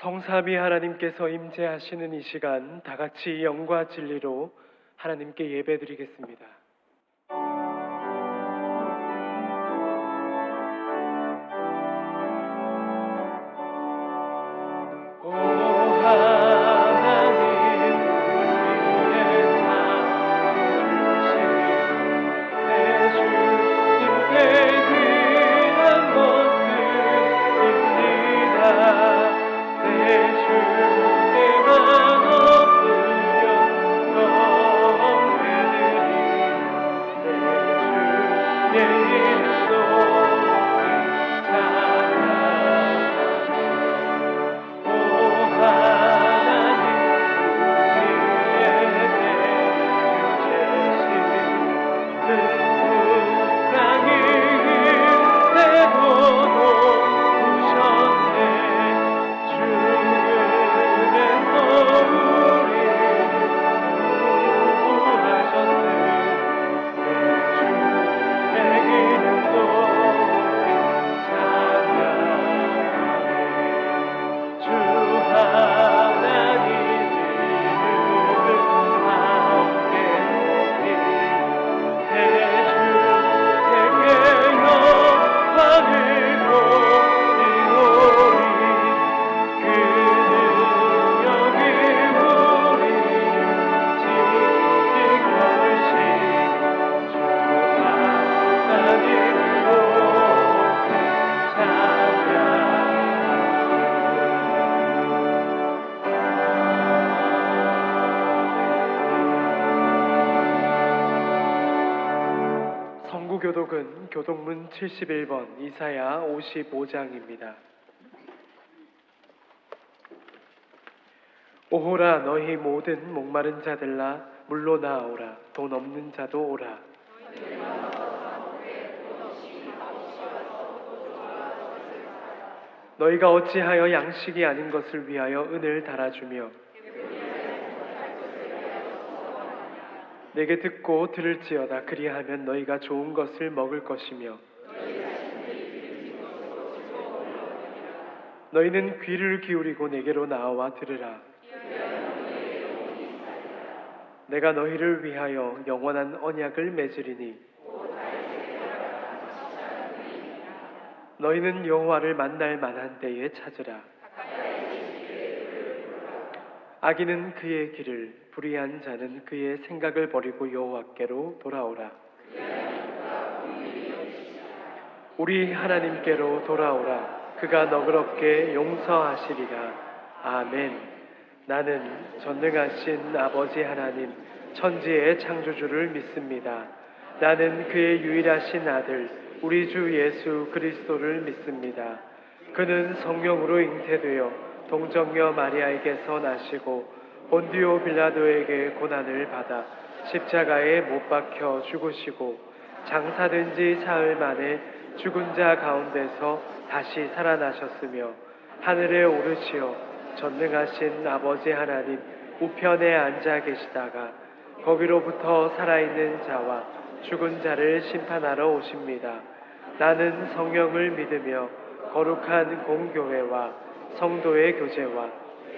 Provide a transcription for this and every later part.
성삼위 하나님께서 임재하시는 이 시간 다 같이 영과 진리로 하나님께 예배드리겠습니다. 교독은 교독문 71번 이사야 55장입니다. 오호라 너희 모든 목마른 자들아 물로 나오라 돈 없는 자도 오라. 너희가 어찌하여 양식이 아닌 것을 위하여 은을 달아주며 내게 듣고 들을지어다. 그리하면 너희가 좋은 것을 먹을 것이며 너희는 귀를 기울이고 내게로 나와 들으라. 내가 너희를 위하여 영원한 언약을 맺으리니 너희는 여호와를 만날 만한 때에 찾으라. 악인은 그의 길을, 불의한 자는 그의 생각을 버리고 여호와께로 돌아오라. 우리 하나님께로 돌아오라. 그가 너그럽게 용서하시리라. 아멘. 나는 전능하신 아버지 하나님, 천지의 창조주를 믿습니다. 나는 그의 유일하신 아들, 우리 주 예수 그리스도를 믿습니다. 그는 성령으로 잉태되어 동정녀 마리아에게서 나시고 본디오 빌라도에게 고난을 받아 십자가에 못 박혀 죽으시고 장사된 지 사흘 만에 죽은 자 가운데서 다시 살아나셨으며 하늘에 오르시어 전능하신 아버지 하나님 우편에 앉아 계시다가 거기로부터 살아있는 자와 죽은 자를 심판하러 오십니다. 나는 성령을 믿으며 거룩한 공교회와 성도의 교제와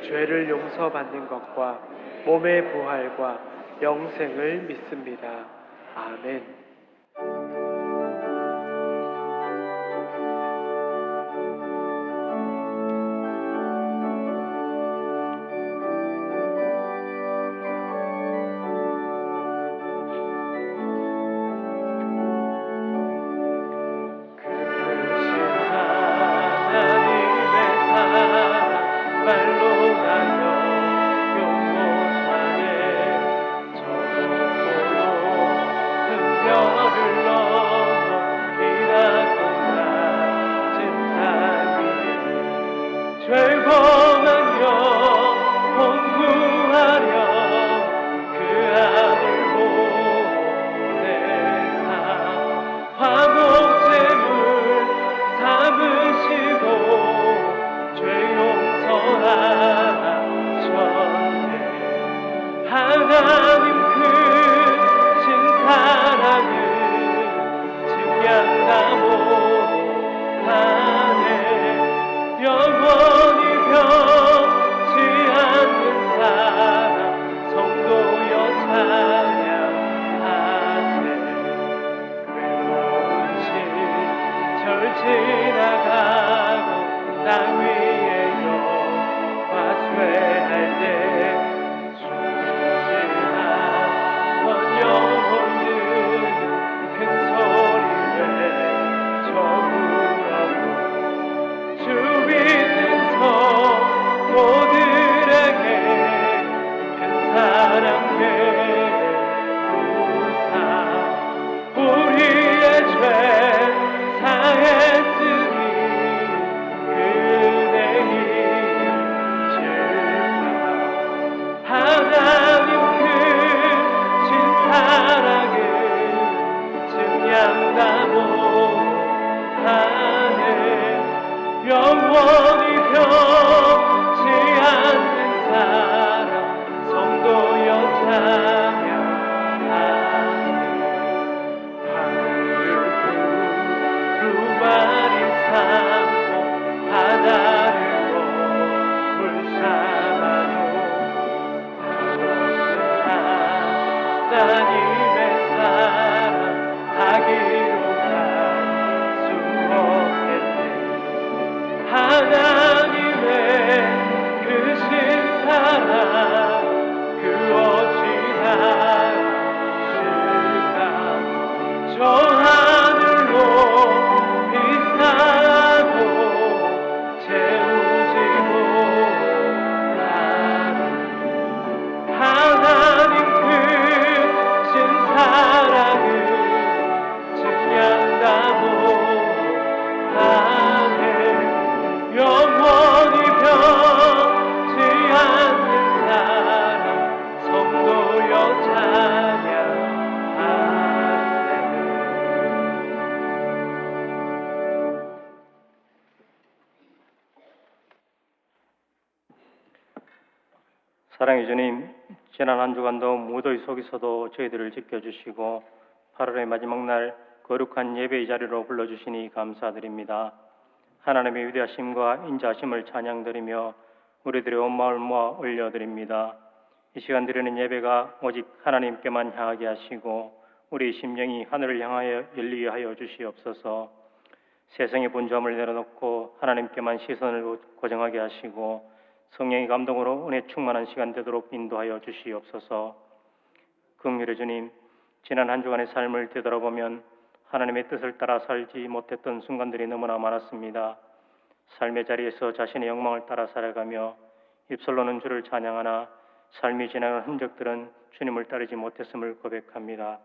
죄를 용서받는 것과 몸의 부활과 영생을 믿습니다. 아멘. 사랑의 주님, 지난 한 주간도 무더위 속에서도 저희들을 지켜주시고 8월의 마지막 날 거룩한 예배의 자리로 불러주시니 감사드립니다. 하나님의 위대하심과 인자하심을 찬양드리며 우리들의 온 마음을 모아 올려드립니다. 이 시간 드리는 예배가 오직 하나님께만 향하게 하시고 우리 심령이 하늘을 향하여 열리게 하여 주시옵소서. 세상의 분주함을 내려놓고 하나님께만 시선을 고정하게 하시고 성령의 감동으로 은혜 충만한 시간 되도록 인도하여 주시옵소서. 긍휼의 주님, 지난 한 주간의 삶을 되돌아보면 하나님의 뜻을 따라 살지 못했던 순간들이 너무나 많았습니다. 삶의 자리에서 자신의 욕망을 따라 살아가며 입술로는 주를 찬양하나 삶이 지나간 흔적들은 주님을 따르지 못했음을 고백합니다.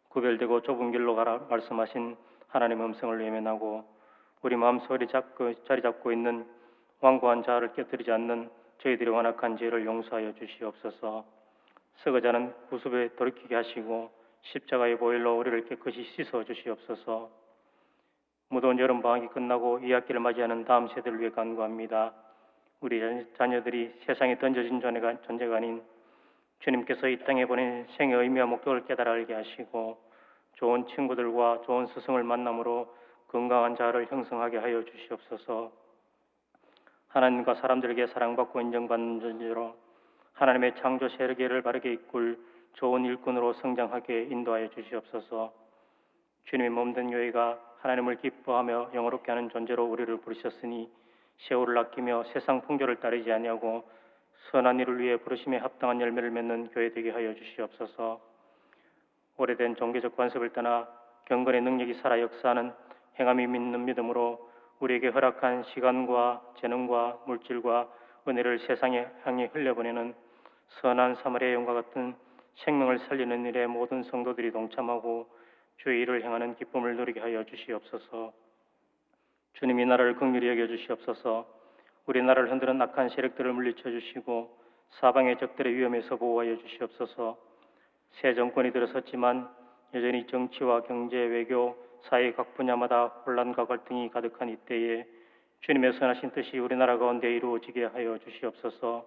구별되고 좁은 길로 가라 말씀하신 하나님의 음성을 외면하고 우리 마음속에 자리 잡고 있는 완고한 자아를 깨뜨리지 않는 저희들의 완악한 죄를 용서하여 주시옵소서. 썩어자는 구습에 돌이키게 하시고 십자가의 보혈로 우리를 깨끗이 씻어 주시옵소서. 무더운 여름 방학이 끝나고 2학기를 맞이하는 다음 세대를 위해 간구합니다. 우리 자녀들이 세상에 던져진 존재가 아닌 주님께서 이 땅에 보낸 생의 의미와 목적을 깨달아 알게 하시고 좋은 친구들과 좋은 스승을 만남으로 건강한 자아를 형성하게 하여 주시옵소서. 하나님과 사람들에게 사랑받고 인정받는 존재로 하나님의 창조 세계를 바르게 이끌 좋은 일꾼으로 성장하게 인도하여 주시옵소서. 주님의 몸된 교회가 하나님을 기뻐하며 영화롭게 하는 존재로 우리를 부르셨으니 세월을 아끼며 세상 풍조를 따르지 아니하고 선한 일을 위해 부르심에 합당한 열매를 맺는 교회 되게 하여 주시옵소서. 오래된 종교적 관습을 떠나 경건의 능력이 살아 역사하는 행함이 믿는 믿음으로 우리에게 허락한 시간과 재능과 물질과 은혜를 세상에 향해 흘려보내는 선한 사마리아 영과 같은 생명을 살리는 일에 모든 성도들이 동참하고 주의 일을 행하는 기쁨을 누리게 하여 주시옵소서. 주님, 이 나라를 긍휼히 여겨 주시옵소서. 우리나라를 흔드는 악한 세력들을 물리쳐 주시고 사방의 적들의 위험에서 보호하여 주시옵소서. 새 정권이 들어섰지만 여전히 정치와 경제, 외교, 사회 각 분야마다 혼란과 갈등이 가득한 이때에 주님의 선하신 뜻이 우리나라 가운데 이루어지게 하여 주시옵소서.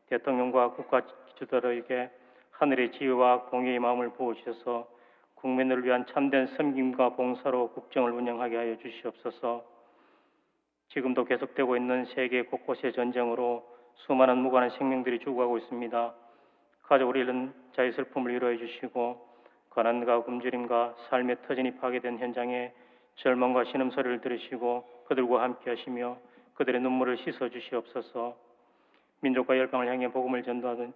대통령과 국가 지도자들에게 하늘의 지혜와 공의의 마음을 부어주셔서 국민을 위한 참된 섬김과 봉사로 국정을 운영하게 하여 주시옵소서. 지금도 계속되고 있는 세계 곳곳의 전쟁으로 수많은 무관한 생명들이 죽어가고 있습니다. 가족을 잃은 자의 슬픔을 위로해 주시고 가난과 굶주림과 삶의 터전이 파괴된 현장에 절망과 신음소리를 들으시고 그들과 함께 하시며 그들의 눈물을 씻어 주시옵소서. 민족과 열방을 향해 복음을 전도하는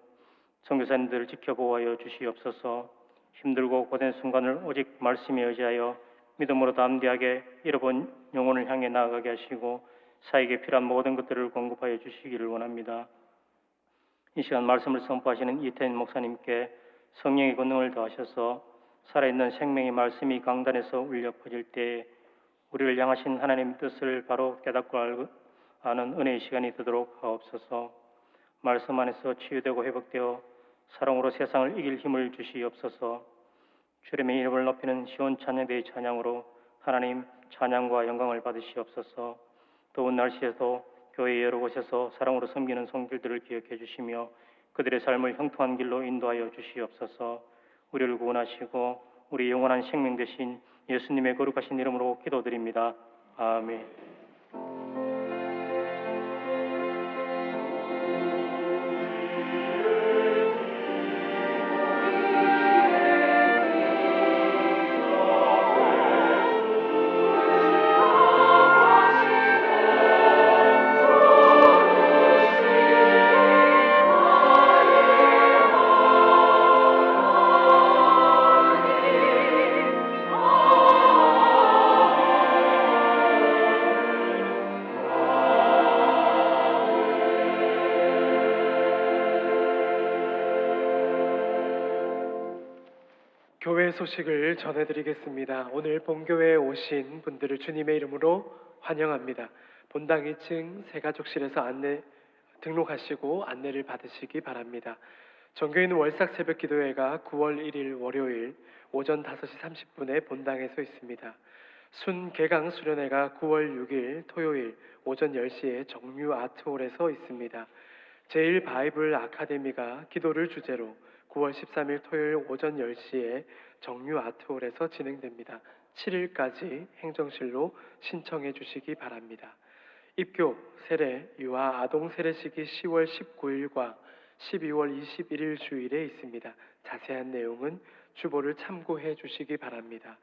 선교사님들을 지켜보호하여 주시옵소서. 힘들고 고된 순간을 오직 말씀에 의지하여 믿음으로 담대하게 잃어본 영혼을 향해 나아가게 하시고 사에게 필요한 모든 것들을 공급하여 주시기를 원합니다. 이 시간 말씀을 선포하시는 이태인 목사님께 성령의 권능을 더하셔서 살아있는 생명의 말씀이 강단에서 울려 퍼질 때에 우리를 향하신 하나님의 뜻을 바로 깨닫고 아는 은혜의 시간이 되도록 하옵소서. 말씀 안에서 치유되고 회복되어 사랑으로 세상을 이길 힘을 주시옵소서. 주님의 이름을 높이는 시온 찬양대의 찬양으로 하나님 찬양과 영광을 받으시옵소서. 더운 날씨에도 교회 여러 곳에서 사랑으로 섬기는 성들들을 기억해 주시며 그들의 삶을 형통한 길로 인도하여 주시옵소서. 우리를 구원하시고 우리 영원한 생명 되신 예수님의 거룩하신 이름으로 기도드립니다. 아멘. 교회 소식을 전해드리겠습니다. 오늘 본교회에 오신 분들을 주님의 이름으로 환영합니다. 본당 2층 새가족실에서 등록하시고 안내를 받으시기 바랍니다. 정교회는 월삭 새벽 기도회가 9월 1일 월요일 오전 5시 30분에 본당에 서 있습니다. 순개강 수련회가 9월 6일 토요일 오전 10시에 정류 아트홀에 서 있습니다. 제1바이블 아카데미가 기도를 주제로 9월 13일 토요일 오전 10시에 정유 아트홀에서 진행됩니다. 7일까지 행정실로 신청해 주시기 바랍니다. 입교, 세례, 유아, 아동 세례식이 10월 19일과 12월 21일 주일에 있습니다. 자세한 내용은 주보를 참고해 주시기 바랍니다.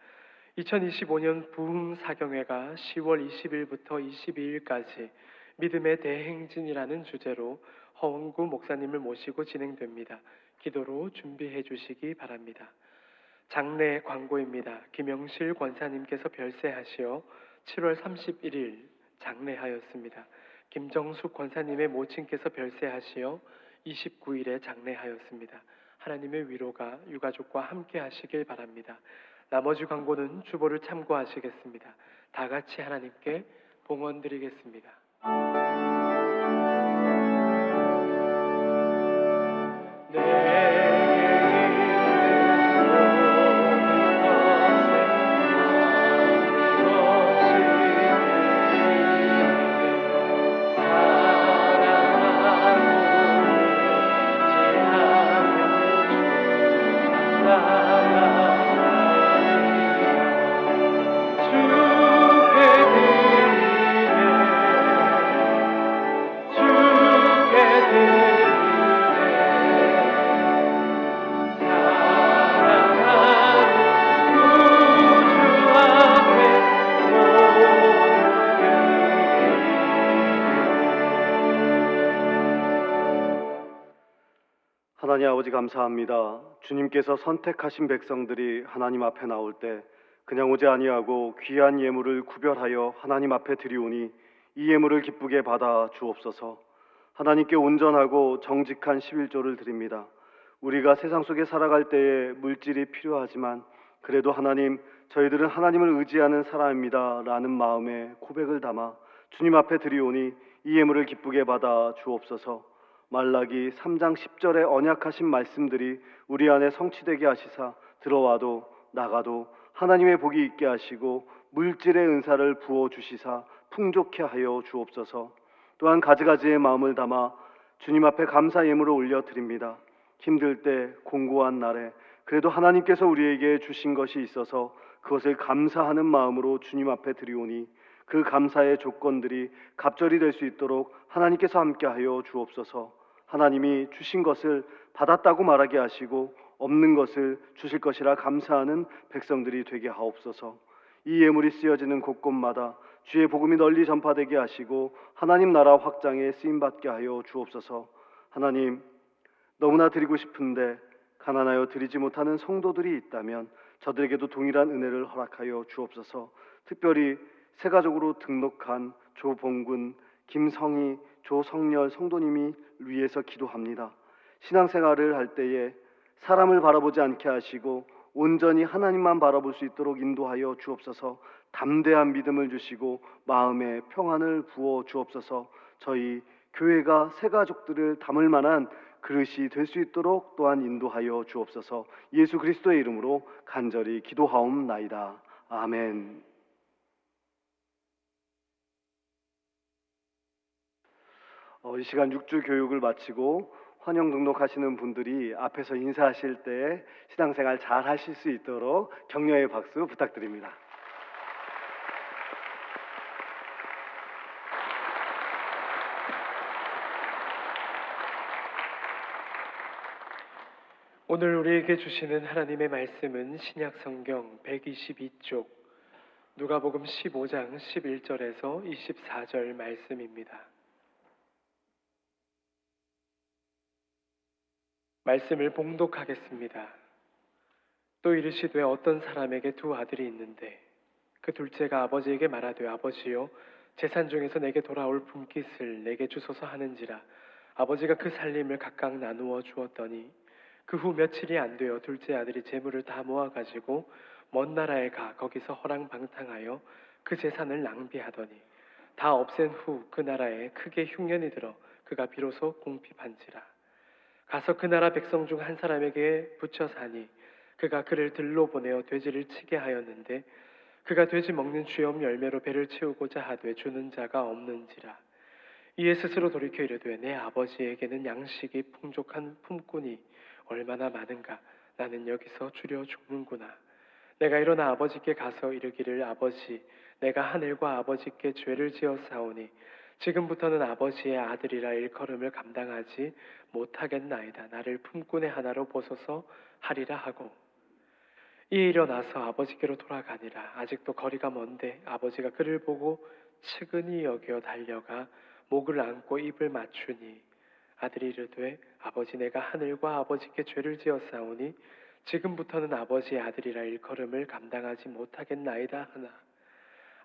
2025년 부흥사경회가 10월 20일부터 22일까지 믿음의 대행진이라는 주제로 허원구 목사님을 모시고 진행됩니다. 기도로 준비해 주시기 바랍니다. 장례 광고입니다. 김영실 권사님께서 별세하시어 7월 31일 장례하였습니다. 김정숙 권사님의 모친께서 별세하시어 29일에 장례하였습니다. 하나님의 위로가 유가족과 함께 하시길 바랍니다. 나머지 광고는 주보를 참고하시겠습니다. 다 같이 하나님께 봉헌 드리겠습니다. 하나님 아버지 감사합니다. 주님께서 선택하신 백성들이 하나님 앞에 나올 때 그냥 오지 아니하고 귀한 예물을 구별하여 하나님 앞에 드리오니 이 예물을 기쁘게 받아 주옵소서. 하나님께 온전하고 정직한 11조를 드립니다. 우리가 세상 속에 살아갈 때에 물질이 필요하지만 그래도 하나님, 저희들은 하나님을 의지하는 사람입니다 라는 마음에 고백을 담아 주님 앞에 드리오니 이 예물을 기쁘게 받아 주옵소서. 말라기 3장 10절의 언약하신 말씀들이 우리 안에 성취되게 하시사 들어와도 나가도 하나님의 복이 있게 하시고 물질의 은사를 부어 주시사 풍족케 하여 주옵소서. 또한 가지가지의 마음을 담아 주님 앞에 감사 예물을 올려드립니다. 힘들 때 공고한 날에 그래도 하나님께서 우리에게 주신 것이 있어서 그것을 감사하는 마음으로 주님 앞에 드리오니 그 감사의 조건들이 갑절이 될 수 있도록 하나님께서 함께하여 주옵소서. 하나님이 주신 것을 받았다고 말하게 하시고 없는 것을 주실 것이라 감사하는 백성들이 되게 하옵소서. 이 예물이 쓰여지는 곳곳마다 주의 복음이 널리 전파되게 하시고 하나님 나라 확장에 쓰임받게 하여 주옵소서. 하나님, 너무나 드리고 싶은데 가난하여 드리지 못하는 성도들이 있다면 저들에게도 동일한 은혜를 허락하여 주옵소서. 특별히 새 가족으로 등록한 조봉군, 김성희, 조성열 성도님이 위해서 기도합니다. 신앙생활을 할 때에 사람을 바라보지 않게 하시고 온전히 하나님만 바라볼 수 있도록 인도하여 주옵소서. 담대한 믿음을 주시고 마음에 평안을 부어 주옵소서. 저희 교회가 새 가족들을 담을 만한 그릇이 될 수 있도록 또한 인도하여 주옵소서. 예수 그리스도의 이름으로 간절히 기도하옵나이다. 아멘. 이 시간 6주 교육을 마치고 환영 등록하시는 분들이 앞에서 인사하실 때 신앙생활 잘 하실 수 있도록 격려의 박수 부탁드립니다. 오늘 우리에게 주시는 하나님의 말씀은 신약성경 122쪽 누가복음 15장 11절에서 24절 말씀입니다. 말씀을 봉독하겠습니다. 또 이르시되 어떤 사람에게 두 아들이 있는데 그 둘째가 아버지에게 말하되 아버지여 재산 중에서 내게 돌아올 분깃을 내게 주소서 하는지라 아버지가 그 살림을 각각 나누어 주었더니 그 후 며칠이 안 되어 둘째 아들이 재물을 다 모아가지고 먼 나라에 가 거기서 허랑방탕하여 그 재산을 낭비하더니 다 없앤 후 그 나라에 크게 흉년이 들어 그가 비로소 궁핍한지라. 가서 그 나라 백성 중 한 사람에게 붙여 사니 그가 그를 들로 보내어 돼지를 치게 하였는데 그가 돼지 먹는 쥐염 열매로 배를 채우고자 하되 주는 자가 없는지라. 이에 스스로 돌이켜 이르되 내 아버지에게는 양식이 풍족한 품꾼이 얼마나 많은가. 나는 여기서 주려 죽는구나. 내가 일어나 아버지께 가서 이르기를 아버지 내가 하늘과 아버지께 죄를 지었사오니 지금부터는 아버지의 아들이라 일컬음을 감당하지 못하겠나이다. 나를 품꾼의 하나로 보소서 하리라 하고 이에 일어나서 아버지께로 돌아가니라. 아직도 거리가 먼데 아버지가 그를 보고 측은히 여겨 달려가 목을 안고 입을 맞추니 아들이 이르되 아버지 내가 하늘과 아버지께 죄를 지었사오니 지금부터는 아버지의 아들이라 일컬음을 감당하지 못하겠나이다 하나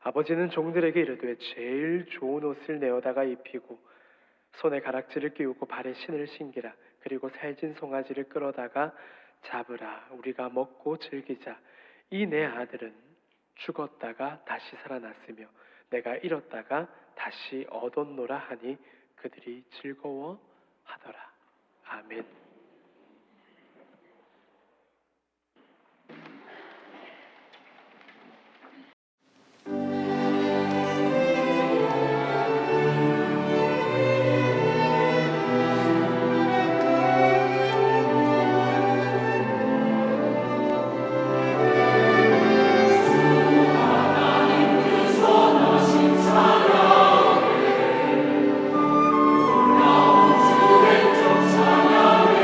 아버지는 종들에게 이르되 제일 좋은 옷을 내어다가 입히고 손에 가락지를 끼우고 발에 신을 신기라. 그리고 살진 송아지를 끌어다가 잡으라. 우리가 먹고 즐기자. 이 내 아들은 죽었다가 다시 살아났으며 내가 잃었다가 다시 얻었노라 하니 그들이 즐거워하더라. 아멘. 왼쪽 찬양을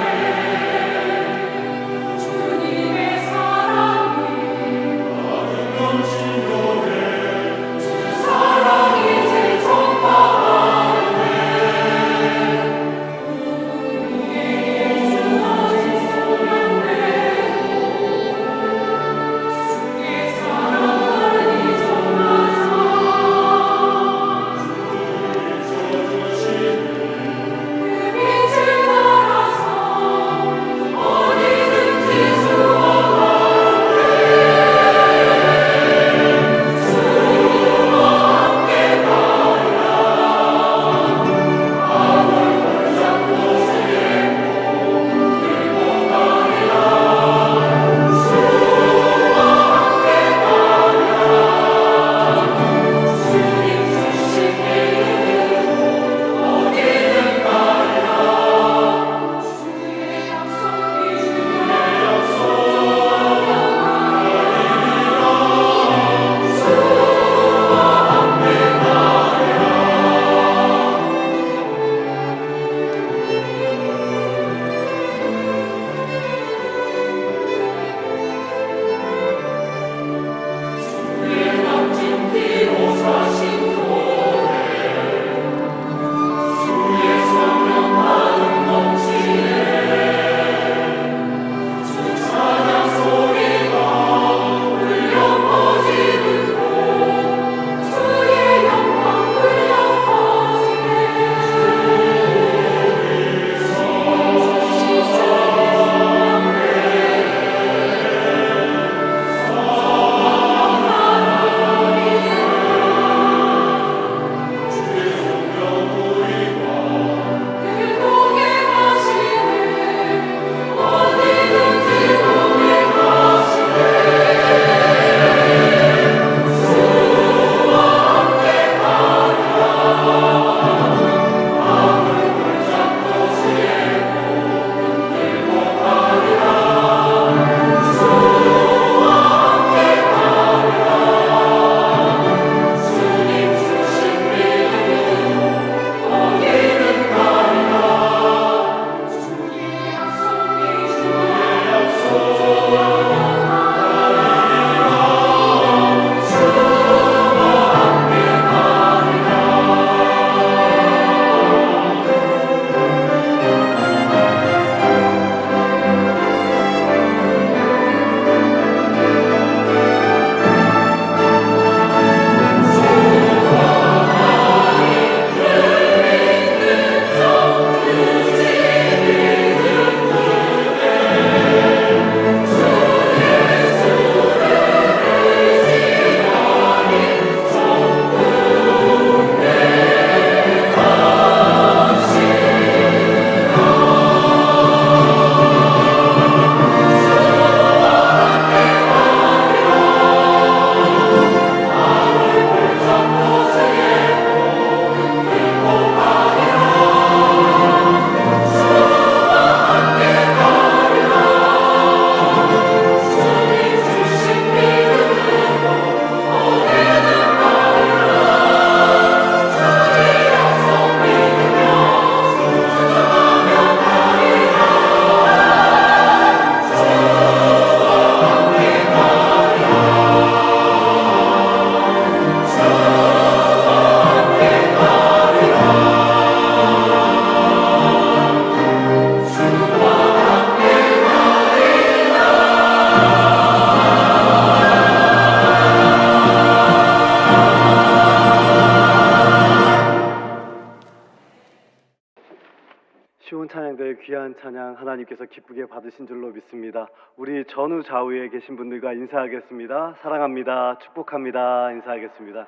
위대한 찬양 하나님께서 기쁘게 받으신 줄로 믿습니다. 우리 전후 좌우에 계신 분들과 인사하겠습니다. 사랑합니다. 축복합니다. 인사하겠습니다.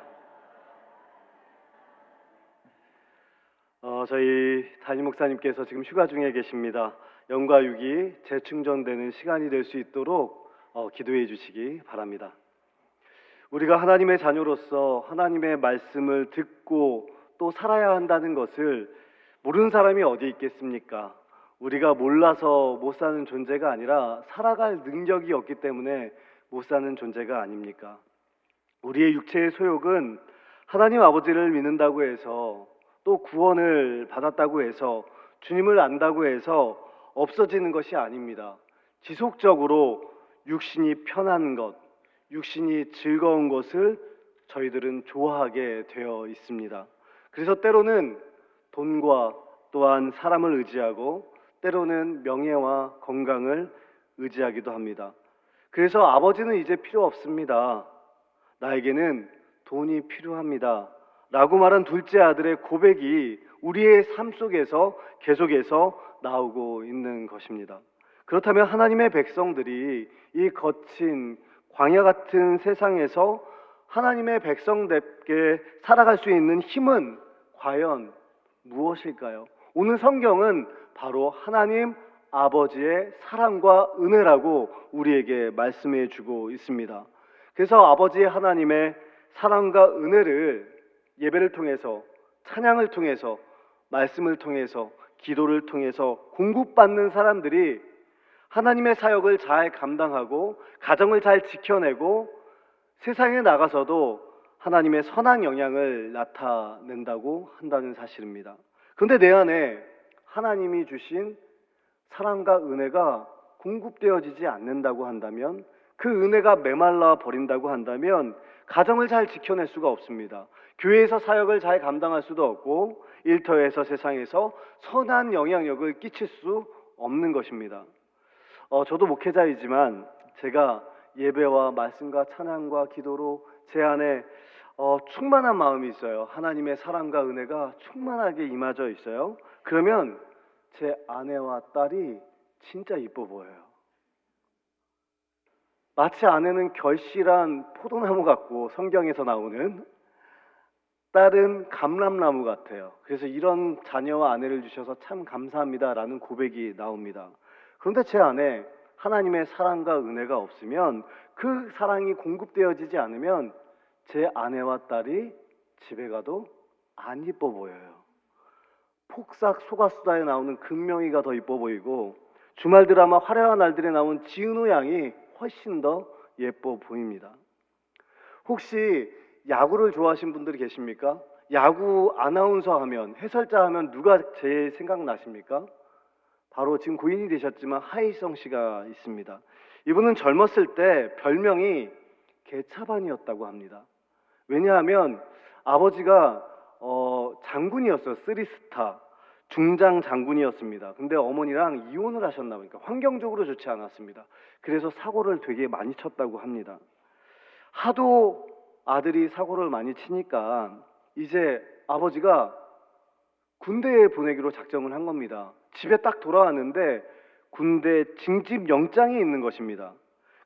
저희 담임 목사님께서 지금 휴가 중에 계십니다. 영과 육이 재충전되는 시간이 될 수 있도록 기도해 주시기 바랍니다. 우리가 하나님의 자녀로서 하나님의 말씀을 듣고 또 살아야 한다는 것을 모르는 사람이 어디 있겠습니까? 우리가 몰라서 못 사는 존재가 아니라 살아갈 능력이 없기 때문에 못 사는 존재가 아닙니까? 우리의 육체의 소욕은 하나님 아버지를 믿는다고 해서 또 구원을 받았다고 해서 주님을 안다고 해서 없어지는 것이 아닙니다. 지속적으로 육신이 편한 것, 육신이 즐거운 것을 저희들은 좋아하게 되어 있습니다. 그래서 때로는 돈과 또한 사람을 의지하고 때로는 명예와 건강을 의지하기도 합니다. 그래서 아버지는 이제 필요 없습니다. 나에게는 돈이 필요합니다. 라고 말한 둘째 아들의 고백이 우리의 삶 속에서 계속해서 나오고 있는 것입니다. 그렇다면 하나님의 백성들이 이 거친 광야 같은 세상에서 하나님의 백성답게 살아갈 수 있는 힘은 과연 무엇일까요? 오늘 성경은 바로 하나님 아버지의 사랑과 은혜라고 우리에게 말씀해 주고 있습니다. 그래서 아버지 하나님의 사랑과 은혜를 예배를 통해서, 찬양을 통해서, 말씀을 통해서, 기도를 통해서 공급받는 사람들이 하나님의 사역을 잘 감당하고 가정을 잘 지켜내고 세상에 나가서도 하나님의 선한 영향을 나타낸다고 한다는 사실입니다. 그런데 내 안에 하나님이 주신 사랑과 은혜가 공급되어지지 않는다고 한다면, 그 은혜가 메말라 버린다고 한다면 가정을 잘 지켜낼 수가 없습니다. 교회에서 사역을 잘 감당할 수도 없고 일터에서 세상에서 선한 영향력을 끼칠 수 없는 것입니다. 저도 목회자이지만 제가 예배와 말씀과 찬양과 기도로 제 안에 충만한 마음이 있어요. 하나님의 사랑과 은혜가 충만하게 임하져 있어요. 그러면 제 아내와 딸이 진짜 이뻐 보여요. 마치 아내는 결실한 포도나무 같고 성경에서 나오는, 딸은 감람나무 같아요. 그래서 이런 자녀와 아내를 주셔서 참 감사합니다라는 고백이 나옵니다. 그런데 제 안에 하나님의 사랑과 은혜가 없으면, 그 사랑이 공급되어지지 않으면 제 아내와 딸이 집에 가도 안 이뻐 보여요. 폭삭 소가수다에 나오는 금명이가 더 이뻐 보이고 주말 드라마 화려한 날들에 나온 지은호 양이 훨씬 더 예뻐 보입니다. 혹시 야구를 좋아하시는 분들이 계십니까? 야구 아나운서 하면, 해설자 하면 누가 제일 생각나십니까? 바로 지금 고인이 되셨지만 하이성 씨가 있습니다. 이분은 젊었을 때 별명이 개차반이었다고 합니다. 왜냐하면 아버지가 장군이었어요. 3스타 중장 장군이었습니다. 근데 어머니랑 이혼을 하셨나 보니까 환경적으로 좋지 않았습니다. 그래서 사고를 되게 많이 쳤다고 합니다. 하도 아들이 사고를 많이 치니까 이제 아버지가 군대에 보내기로 작정을 한 겁니다. 집에 딱 돌아왔는데 군대 징집 영장이 있는 것입니다.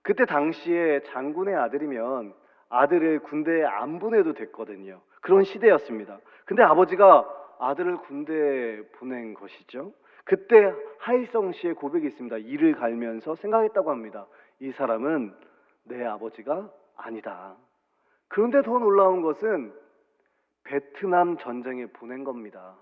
그때 당시에 장군의 아들이면 아들을 군대에 안 보내도 됐거든요. 그런 시대였습니다. 근데 아버지가 아들을 군대에 보낸 것이죠. 그때 하이성 씨의 고백이 있습니다. 이를 갈면서 생각했다고 합니다. 이 사람은 내 아버지가 아니다. 그런데 더 놀라운 것은 베트남 전쟁에 보낸 겁니다.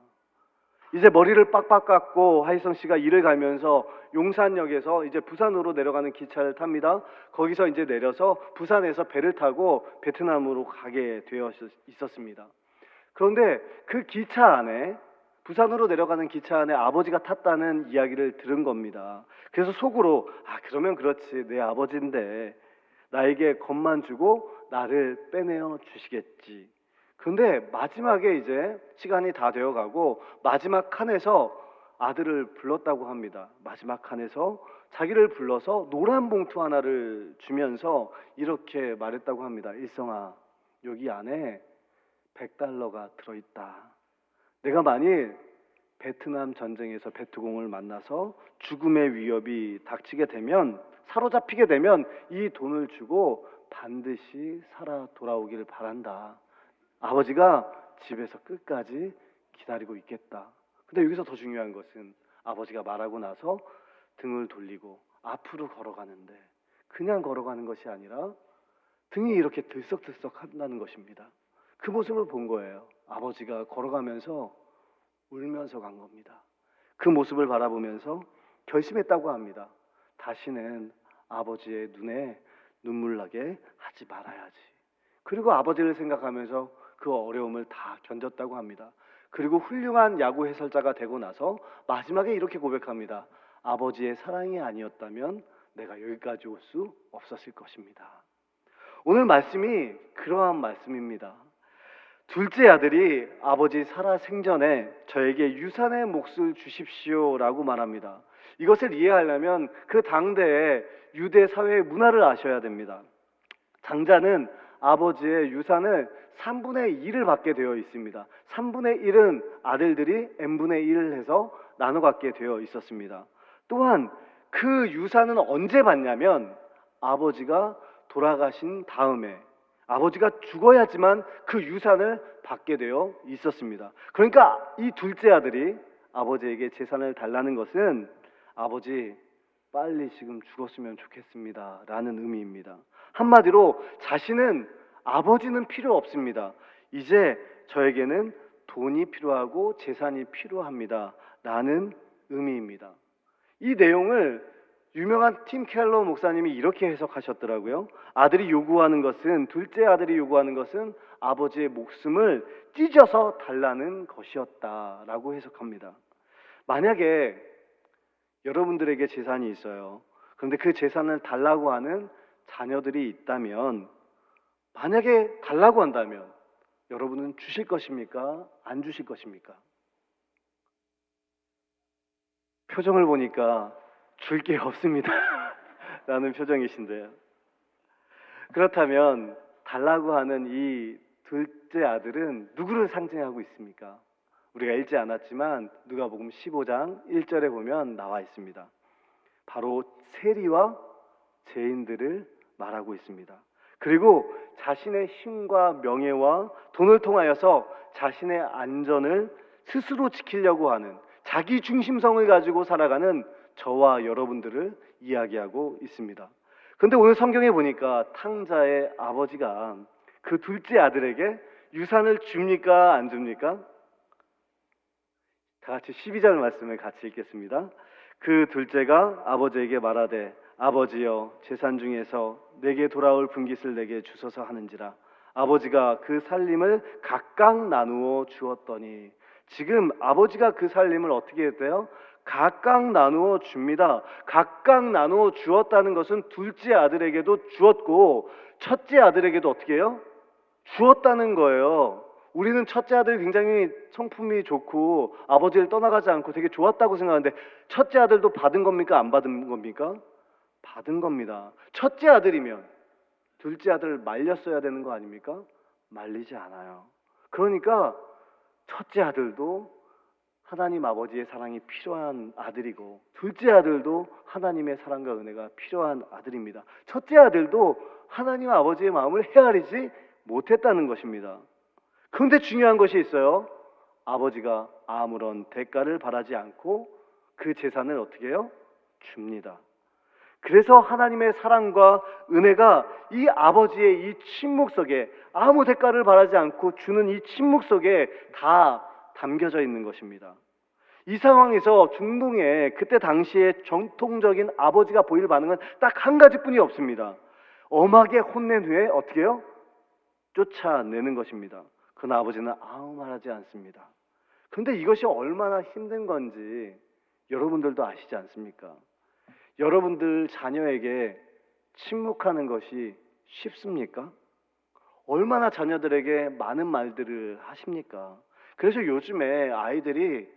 이제 머리를 빡빡 깎고 하이성 씨가 이를 갈면서 용산역에서 이제 부산으로 내려가는 기차를 탑니다. 거기서 이제 내려서 부산에서 배를 타고 베트남으로 가게 되어 있었습니다. 그런데 그 기차 안에, 부산으로 내려가는 기차 안에 아버지가 탔다는 이야기를 들은 겁니다. 그래서 속으로 그러면 그렇지, 내 아버지인데 나에게 겁만 주고 나를 빼내어 주시겠지. 그런데 마지막에 이제 시간이 다 되어가고 마지막 칸에서 아들을 불렀다고 합니다. 마지막 칸에서 자기를 불러서 노란 봉투 하나를 주면서 이렇게 말했다고 합니다. 일성아, 여기 안에 $100가 들어있다. 내가 만일 베트남 전쟁에서 베트공을 만나서 죽음의 위협이 닥치게 되면, 사로잡히게 되면 이 돈을 주고 반드시 살아 돌아오기를 바란다. 아버지가 집에서 끝까지 기다리고 있겠다. 근데 여기서 더 중요한 것은 아버지가 말하고 나서 등을 돌리고 앞으로 걸어가는데, 그냥 걸어가는 것이 아니라 등이 이렇게 들썩들썩 한다는 것입니다. 그 모습을 본 거예요. 아버지가 걸어가면서 울면서 간 겁니다. 그 모습을 바라보면서 결심했다고 합니다. 다시는 아버지의 눈에 눈물 나게 하지 말아야지. 그리고 아버지를 생각하면서 그 어려움을 다 견뎠다고 합니다. 그리고 훌륭한 야구 해설자가 되고 나서 마지막에 이렇게 고백합니다. 아버지의 사랑이 아니었다면 내가 여기까지 올 수 없었을 것입니다. 오늘 말씀이 그러한 말씀입니다. 둘째 아들이 아버지 살아 생전에 저에게 유산의 몫을 주십시오라고 말합니다. 이것을 이해하려면 그 당대의 유대 사회의 문화를 아셔야 됩니다. 장자는 아버지의 유산을 3분의 1을 받게 되어 있습니다. 3분의 1은 아들들이 n분의 1을 해서 나눠 갖게 되어 있었습니다. 또한 그 유산은 언제 받냐면 아버지가 돌아가신 다음에, 아버지가 죽어야지만 그 유산을 받게 되어 있었습니다. 그러니까 이 둘째 아들이 아버지에게 재산을 달라는 것은 아버지 빨리 지금 죽었으면 좋겠습니다 라는 의미입니다. 한마디로 자신은 아버지는 필요 없습니다. 이제 저에게는 돈이 필요하고 재산이 필요합니다 라는 의미입니다. 이 내용을 유명한 팀 켈러 목사님이 이렇게 해석하셨더라고요. 아들이 요구하는 것은, 둘째 아들이 요구하는 것은 아버지의 목숨을 찢어서 달라는 것이었다라고 해석합니다. 만약에 여러분들에게 재산이 있어요. 그런데 그 재산을 달라고 하는 자녀들이 있다면, 만약에 달라고 한다면 여러분은 주실 것입니까? 안 주실 것입니까? 표정을 보니까 줄 게 없습니다 라는 표정이신데요. 그렇다면 달라고 하는 이 둘째 아들은 누구를 상징하고 있습니까? 우리가 읽지 않았지만 누가복음 15장 1절에 보면 나와 있습니다. 바로 세리와 죄인들을 말하고 있습니다. 그리고 자신의 힘과 명예와 돈을 통하여서 자신의 안전을 스스로 지키려고 하는, 자기 중심성을 가지고 살아가는 저와 여러분들을 이야기하고 있습니다. 그런데 오늘 성경에 보니까 탕자의 아버지가 그 둘째 아들에게 유산을 줍니까? 안 줍니까? 다 같이 12절 말씀을 같이 읽겠습니다. 그 둘째가 아버지에게 말하되 아버지여 재산 중에서 내게 돌아올 분깃을 내게 주소서 하는지라. 아버지가 그 살림을 각각 나누어 주었더니, 지금 아버지가 그 살림을 어떻게 했대요? 각각 나누어 줍니다. 각각 나누어 주었다는 것은 둘째 아들에게도 주었고 첫째 아들에게도 어떻게 해요? 주었다는 거예요. 우리는 첫째 아들이 굉장히 성품이 좋고 아버지를 떠나가지 않고 되게 좋았다고 생각하는데, 첫째 아들도 받은 겁니까? 안 받은 겁니까? 받은 겁니다. 첫째 아들이면 둘째 아들을 말렸어야 되는 거 아닙니까? 말리지 않아요. 그러니까 첫째 아들도 하나님 아버지의 사랑이 필요한 아들이고, 둘째 아들도 하나님의 사랑과 은혜가 필요한 아들입니다. 첫째 아들도 하나님 아버지의 마음을 헤아리지 못했다는 것입니다. 그런데 중요한 것이 있어요. 아버지가 아무런 대가를 바라지 않고 그 재산을 어떻게 해요? 줍니다. 그래서 하나님의 사랑과 은혜가 이 아버지의 이 침묵 속에, 아무 대가를 바라지 않고 주는 이 침묵 속에 다 담겨져 있는 것입니다. 이 상황에서 중동에 그때 당시에 정통적인 아버지가 보일 반응은 딱 한 가지뿐이 없습니다. 엄하게 혼낸 후에 어떻게 해요? 쫓아내는 것입니다. 그러나 아버지는 아무 말하지 않습니다. 그런데 이것이 얼마나 힘든 건지 여러분들도 아시지 않습니까? 여러분들 자녀에게 침묵하는 것이 쉽습니까? 얼마나 자녀들에게 많은 말들을 하십니까? 그래서 요즘에 아이들이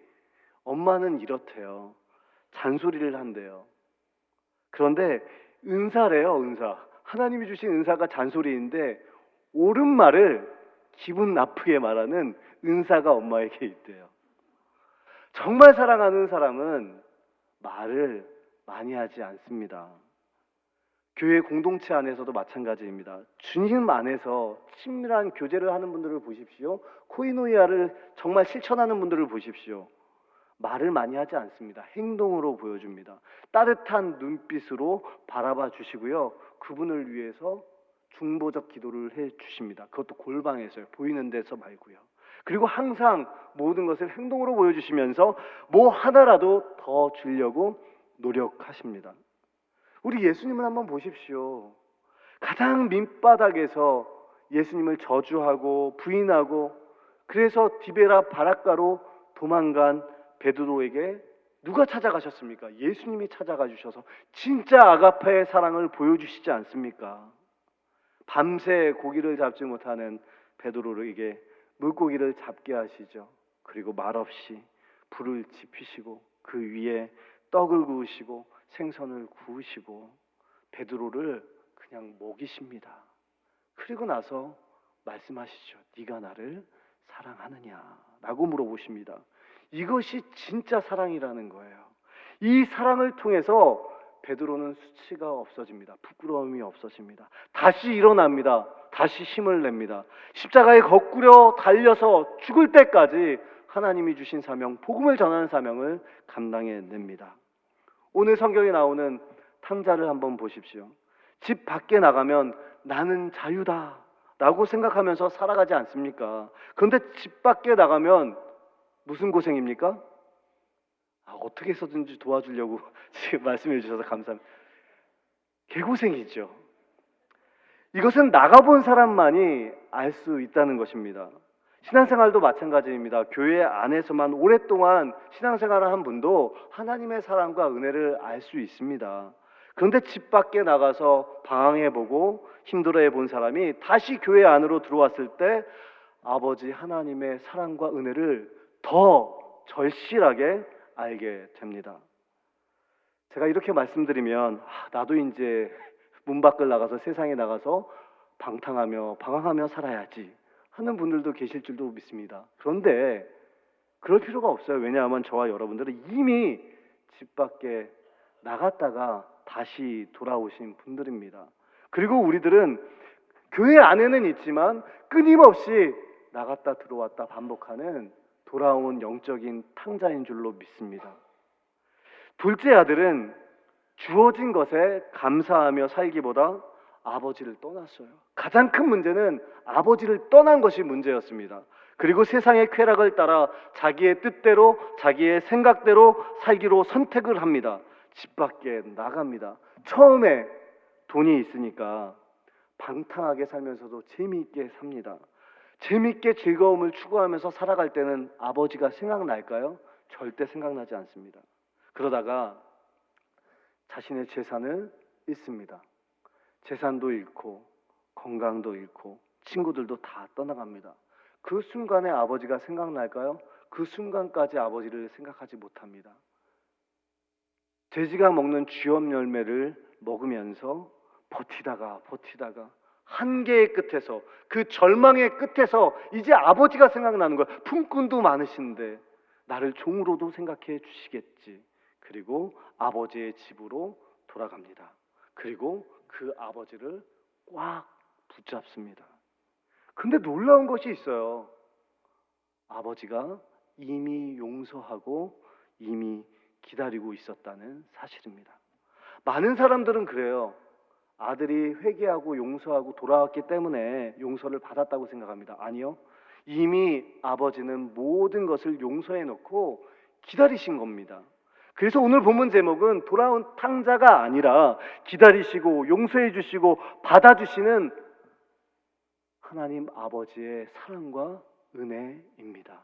엄마는 이렇대요. 잔소리를 한대요. 그런데 은사래요, 은사. 하나님이 주신 은사가 잔소리인데 옳은 말을 기분 나쁘게 말하는 은사가 엄마에게 있대요. 정말 사랑하는 사람은 말을 많이 하지 않습니다. 교회 공동체 안에서도 마찬가지입니다. 주님 안에서 친밀한 교제를 하는 분들을 보십시오. 코이노이아를 정말 실천하는 분들을 보십시오. 말을 많이 하지 않습니다. 행동으로 보여줍니다. 따뜻한 눈빛으로 바라봐 주시고요. 그분을 위해서 중보적 기도를 해 주십니다. 그것도 골방에서요. 보이는 데서 말고요. 그리고 항상 모든 것을 행동으로 보여주시면서 뭐 하나라도 더 주려고 노력하십니다. 우리 예수님을 한번 보십시오. 가장 밑바닥에서 예수님을 저주하고 부인하고 그래서 디베라 바닷가로 도망간 베드로에게 누가 찾아가셨습니까? 예수님이 찾아가 주셔서 진짜 아가페의 사랑을 보여주시지 않습니까? 밤새 고기를 잡지 못하는 베드로에게 물고기를 잡게 하시죠. 그리고 말없이 불을 지피시고 그 위에 떡을 구우시고 생선을 구우시고 베드로를 그냥 먹이십니다. 그리고 나서 말씀하시죠. 네가 나를 사랑하느냐? 라고 물어보십니다. 이것이 진짜 사랑이라는 거예요. 이 사랑을 통해서 베드로는 수치가 없어집니다. 부끄러움이 없어집니다. 다시 일어납니다. 다시 힘을 냅니다. 십자가에 거꾸려 달려서 죽을 때까지 하나님이 주신 사명, 복음을 전하는 사명을 감당해냅니다. 오늘 성경에 나오는 탕자를 한번 보십시오. 집 밖에 나가면 나는 자유다 라고 생각하면서 살아가지 않습니까? 그런데 집 밖에 나가면 무슨 고생입니까? 어떻게 해서든지 도와주려고 지금 말씀해 주셔서 감사합니다. 개고생이죠. 이것은 나가본 사람만이 알 수 있다는 것입니다. 신앙생활도 마찬가지입니다. 교회 안에서만 오랫동안 신앙생활을 한 분도 하나님의 사랑과 은혜를 알 수 있습니다. 그런데 집 밖에 나가서 방황해보고 힘들어해 본 사람이 다시 교회 안으로 들어왔을 때 아버지 하나님의 사랑과 은혜를 더 절실하게 알게 됩니다. 제가 이렇게 말씀드리면 나도 이제 문 밖을 나가서 세상에 나가서 방황하며 살아야지 하는 분들도 계실 줄도 믿습니다. 그런데 그럴 필요가 없어요. 왜냐하면 저와 여러분들은 이미 집 밖에 나갔다가 다시 돌아오신 분들입니다. 그리고 우리들은 교회 안에는 있지만 끊임없이 나갔다 들어왔다 반복하는 돌아온 영적인 탕자인 줄로 믿습니다. 둘째 아들은 주어진 것에 감사하며 살기보다 아버지를 떠났어요. 가장 큰 문제는 아버지를 떠난 것이 문제였습니다. 그리고 세상의 쾌락을 따라 자기의 뜻대로 자기의 생각대로 살기로 선택을 합니다. 집 밖에 나갑니다. 처음에 돈이 있으니까 방탕하게 살면서도 재미있게 삽니다. 재미있게 즐거움을 추구하면서 살아갈 때는 아버지가 생각날까요? 절대 생각나지 않습니다. 그러다가 자신의 재산을 잃습니다. 재산도 잃고 건강도 잃고 친구들도 다 떠나갑니다. 그 순간에 아버지가 생각날까요? 그 순간까지 아버지를 생각하지 못합니다. 돼지가 먹는 쥐엄 열매를 먹으면서 버티다가 한계의 끝에서 그 절망의 끝에서 이제 아버지가 생각나는 거예요. 품꾼도 많으신데 나를 종으로도 생각해 주시겠지. 그리고 아버지의 집으로 돌아갑니다. 그리고 그 아버지를 꽉 붙잡습니다. 근데 놀라운 것이 있어요. 아버지가 이미 용서하고 이미 기다리고 있었다는 사실입니다. 많은 사람들은 그래요. 아들이 회개하고 용서하고 돌아왔기 때문에 용서를 받았다고 생각합니다. 아니요. 이미 아버지는 모든 것을 용서해 놓고 기다리신 겁니다. 그래서 오늘 본문 제목은 돌아온 탕자가 아니라 기다리시고 용서해 주시고 받아주시는 하나님 아버지의 사랑과 은혜입니다.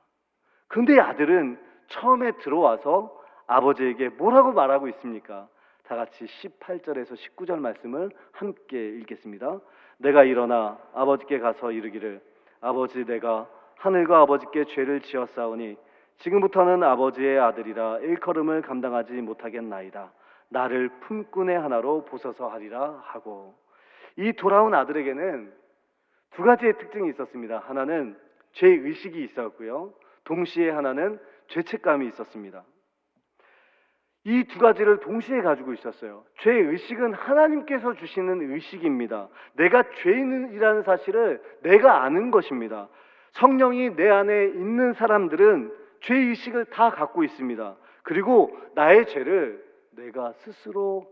그런데 아들은 처음에 들어와서 아버지에게 뭐라고 말하고 있습니까? 다 같이 18절에서 19절 말씀을 함께 읽겠습니다. 내가 일어나 아버지께 가서 이르기를 아버지 내가 하늘과 아버지께 죄를 지었사오니 지금부터는 아버지의 아들이라 일컬음을 감당하지 못하겠나이다. 나를 품꾼의 하나로 보소서 하리라 하고 이 돌아온 아들에게는 두 가지의 특징이 있었습니다. 하나는 죄의식이 있었고요. 동시에 하나는 죄책감이 있었습니다. 이 두 가지를 동시에 가지고 있었어요. 죄의식은 하나님께서 주시는 의식입니다. 내가 죄인이라는 사실을 내가 아는 것입니다. 성령이 내 안에 있는 사람들은 죄의식을 다 갖고 있습니다. 그리고 나의 죄를 내가 스스로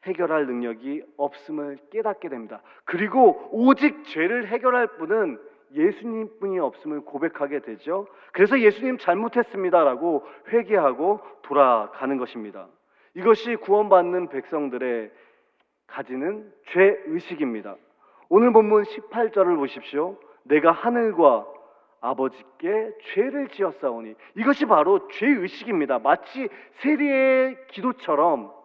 해결할 능력이 없음을 깨닫게 됩니다. 그리고 오직 죄를 해결할 분은 예수님뿐이 없음을 고백하게 되죠. 그래서 예수님 잘못했습니다라고 회개하고 돌아가는 것입니다. 이것이 구원받는 백성들의 가지는 죄의식입니다. 오늘 본문 18절을 보십시오. 내가 하늘과 아버지께 죄를 지었사오니, 이것이 바로 죄의식입니다. 마치 세리의 기도처럼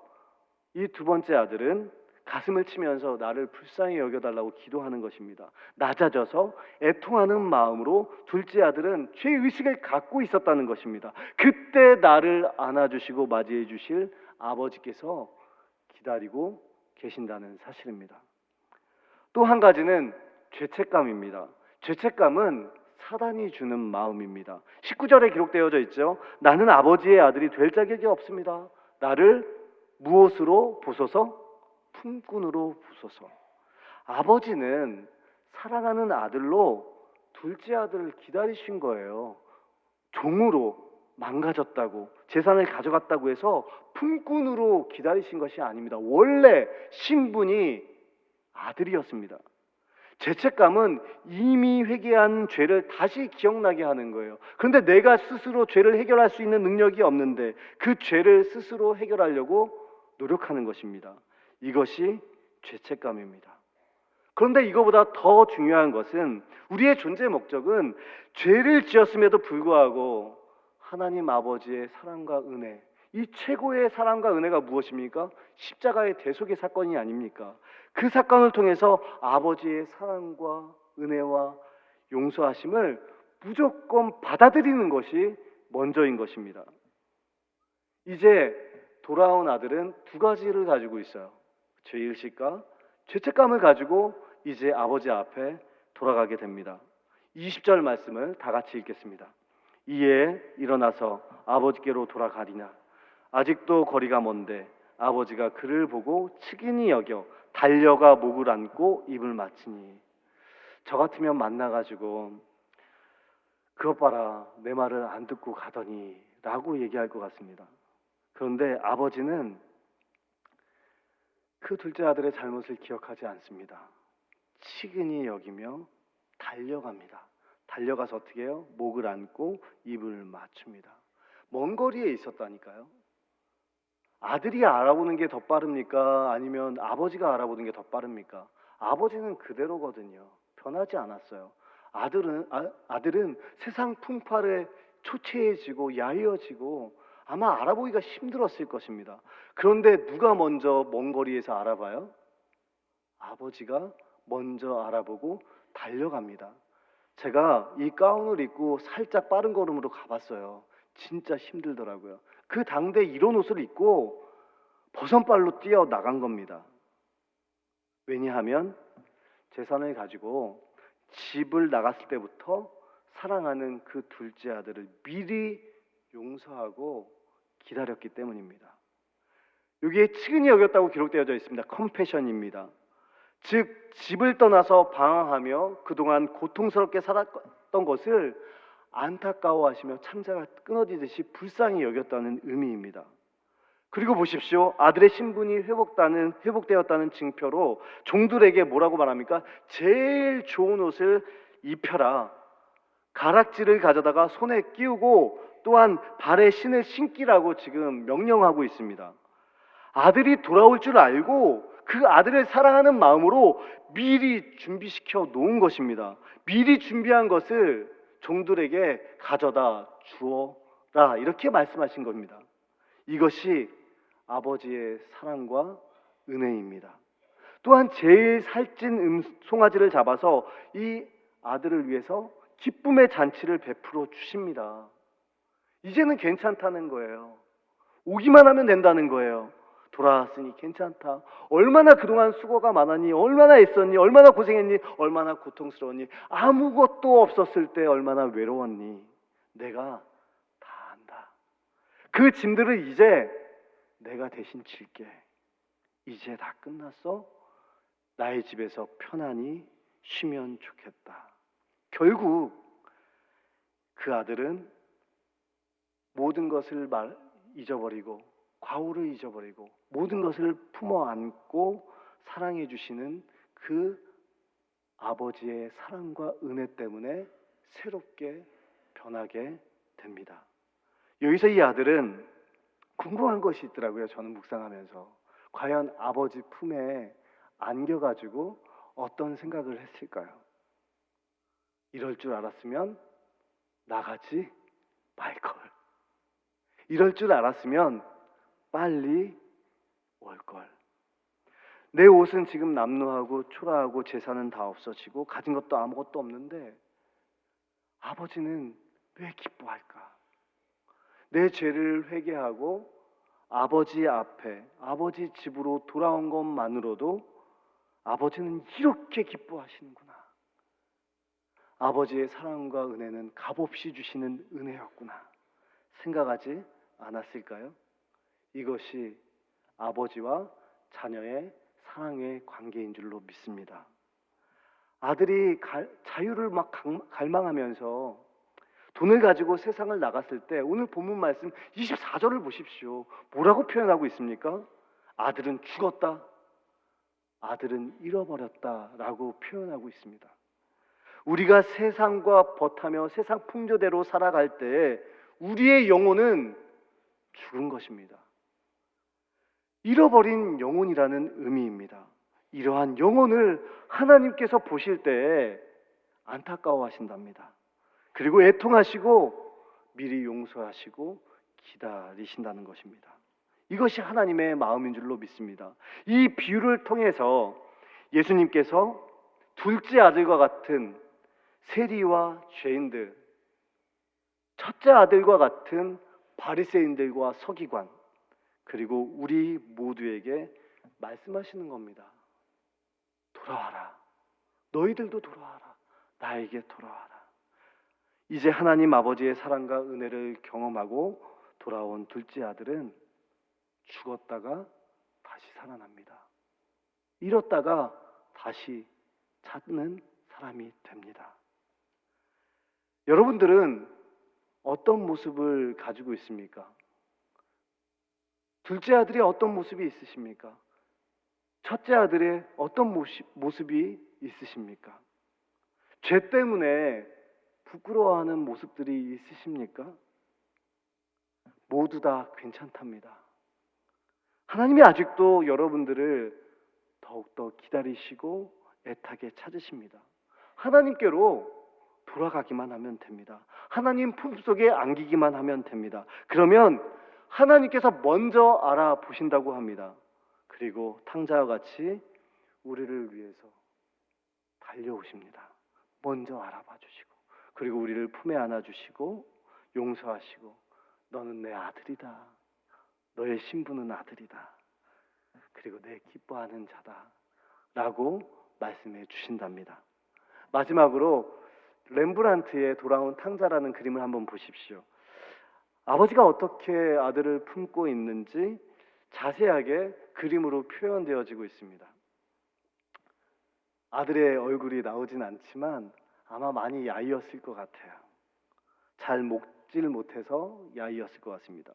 이 두 번째 아들은 가슴을 치면서 나를 불쌍히 여겨달라고 기도하는 것입니다. 낮아져서 애통하는 마음으로 둘째 아들은 죄의식을 갖고 있었다는 것입니다. 그때 나를 안아주시고 맞이해 주실 아버지께서 기다리고 계신다는 사실입니다. 또 한 가지는 죄책감입니다. 죄책감은 사단이 주는 마음입니다. 19절에 기록되어져 있죠. 나는 아버지의 아들이 될 자격이 없습니다. 나를 무엇으로 보소서? 품꾼으로 보소서. 아버지는 사랑하는 아들로 둘째 아들을 기다리신 거예요. 종으로 망가졌다고, 재산을 가져갔다고 해서 품꾼으로 기다리신 것이 아닙니다. 원래 신분이 아들이었습니다. 죄책감은 이미 회개한 죄를 다시 기억나게 하는 거예요. 그런데 내가 스스로 죄를 해결할 수 있는 능력이 없는데 그 죄를 스스로 해결하려고 노력하는 것입니다. 이것이 죄책감입니다. 그런데 이거보다 더 중요한 것은 우리의 존재 목적은 죄를 지었음에도 불구하고 하나님 아버지의 사랑과 은혜, 이 최고의 사랑과 은혜가 무엇입니까? 십자가의 대속의 사건이 아닙니까? 그 사건을 통해서 아버지의 사랑과 은혜와 용서하심을 무조건 받아들이는 것이 먼저인 것입니다. 이제 돌아온 아들은 두 가지를 가지고 있어요. 죄의식과 죄책감을 가지고 이제 아버지 앞에 돌아가게 됩니다. 20절 말씀을 다 같이 읽겠습니다. 이에 일어나서 아버지께로 돌아가리나 아직도 거리가 먼데 아버지가 그를 보고 측은히 여겨 달려가 목을 안고 입을 맞추니, 저 같으면 만나가지고 그것 봐라 내 말을 안 듣고 가더니 라고 얘기할 것 같습니다. 그런데 아버지는 그 둘째 아들의 잘못을 기억하지 않습니다. 측은히 여기며 달려갑니다. 달려가서 어떻게 해요? 목을 안고 입을 맞춥니다. 먼 거리에 있었다니까요. 아들이 알아보는 게 더 빠릅니까? 아니면 아버지가 알아보는 게 더 빠릅니까? 아버지는 그대로거든요. 변하지 않았어요. 아들은 세상 풍파에 초췌해지고 야위어지고 아마 알아보기가 힘들었을 것입니다. 그런데 누가 먼저 먼 거리에서 알아봐요? 아버지가 먼저 알아보고 달려갑니다. 제가 이 가운을 입고 살짝 빠른 걸음으로 가봤어요. 진짜 힘들더라고요. 그 당대 이런 옷을 입고 버선발로 뛰어 나간 겁니다. 왜냐하면 재산을 가지고 집을 나갔을 때부터 사랑하는 그 둘째 아들을 미리 용서하고 기다렸기 때문입니다. 여기에 측은히 여겼다고 기록되어져 있습니다. 컴패션입니다. 즉 집을 떠나서 방황하며 그동안 고통스럽게 살았던 것을 안타까워하시며 창자가 끊어지듯이 불쌍히 여겼다는 의미입니다. 그리고 보십시오. 아들의 신분이 회복되었다는 증표로 종들에게 뭐라고 말합니까? 제일 좋은 옷을 입혀라. 가락지를 가져다가 손에 끼우고 또한 발에 신을 신기라고 지금 명령하고 있습니다. 아들이 돌아올 줄 알고 그 아들을 사랑하는 마음으로 미리 준비시켜 놓은 것입니다. 미리 준비한 것을 종들에게 가져다 주어라, 이렇게 말씀하신 겁니다. 이것이 아버지의 사랑과 은혜입니다. 또한 제일 살찐 송아지를 잡아서 이 아들을 위해서 기쁨의 잔치를 베풀어 주십니다. 이제는 괜찮다는 거예요. 오기만 하면 된다는 거예요. 돌아왔으니 괜찮다. 얼마나 그동안 수고가 많았니? 얼마나 애썼니? 얼마나 고생했니? 얼마나 고통스러웠니? 아무것도 없었을 때 얼마나 외로웠니? 내가 그 짐들을 이제 내가 대신 질게. 이제 다 끝났어? 나의 집에서 편안히 쉬면 좋겠다. 결국 그 아들은 모든 것을 잊어버리고 과오를 잊어버리고 모든 것을 품어 안고 사랑해 주시는 그 아버지의 사랑과 은혜 때문에 새롭게 변하게 됩니다. 여기서 이 아들은 궁금한 것이 있더라고요. 저는 묵상하면서 과연 아버지 품에 안겨가지고 어떤 생각을 했을까요? 이럴 줄 알았으면 나가지 말걸. 이럴 줄 알았으면 빨리 올걸. 내 옷은 지금 남루하고 초라하고 재산은 다 없어지고 가진 것도 아무것도 없는데 아버지는 왜 기뻐할까? 내 죄를 회개하고 아버지 앞에 아버지 집으로 돌아온 것만으로도 아버지는 이렇게 기뻐하시는구나. 아버지의 사랑과 은혜는 값없이 주시는 은혜였구나 생각하지 않았을까요? 이것이 아버지와 자녀의 사랑의 관계인 줄로 믿습니다. 아들이 자유를 막 갈망하면서 돈을 가지고 세상을 나갔을 때 오늘 본문 말씀 24절을 보십시오. 뭐라고 표현하고 있습니까? 아들은 죽었다. 아들은 잃어버렸다 라고 표현하고 있습니다. 우리가 세상과 벗하며 세상 풍조대로 살아갈 때 우리의 영혼은 죽은 것입니다. 잃어버린 영혼이라는 의미입니다. 이러한 영혼을 하나님께서 보실 때 안타까워하신답니다. 그리고 애통하시고 미리 용서하시고 기다리신다는 것입니다. 이것이 하나님의 마음인 줄로 믿습니다. 이 비유를 통해서 예수님께서 둘째 아들과 같은 세리와 죄인들, 첫째 아들과 같은 바리새인들과 서기관, 그리고 우리 모두에게 말씀하시는 겁니다. 돌아와라. 너희들도 돌아와라. 나에게 돌아와라. 이제 하나님 아버지의 사랑과 은혜를 경험하고 돌아온 둘째 아들은 죽었다가 다시 살아납니다. 잃었다가 다시 찾는 사람이 됩니다. 여러분들은 어떤 모습을 가지고 있습니까? 둘째 아들이 어떤 모습이 있으십니까? 첫째 아들의 어떤 모습이 있으십니까? 죄 때문에 부끄러워하는 모습들이 있으십니까? 모두 다 괜찮답니다. 하나님이 아직도 여러분들을 더욱더 기다리시고 애타게 찾으십니다. 하나님께로 돌아가기만 하면 됩니다. 하나님 품속에 안기기만 하면 됩니다. 그러면 하나님께서 먼저 알아보신다고 합니다. 그리고 탕자와 같이 우리를 위해서 달려오십니다. 먼저 알아봐 주시고 그리고 우리를 품에 안아주시고 용서하시고 너는 내 아들이다. 너의 신부는 아들이다. 그리고 내 기뻐하는 자다. 라고 말씀해 주신답니다. 마지막으로 렘브란트의 돌아온 탕자라는 그림을 한번 보십시오. 아버지가 어떻게 아들을 품고 있는지 자세하게 그림으로 표현되어지고 있습니다. 아들의 얼굴이 나오진 않지만 아마 많이 야이었을 것 같아요. 잘 먹질 못해서 야이었을 것 같습니다.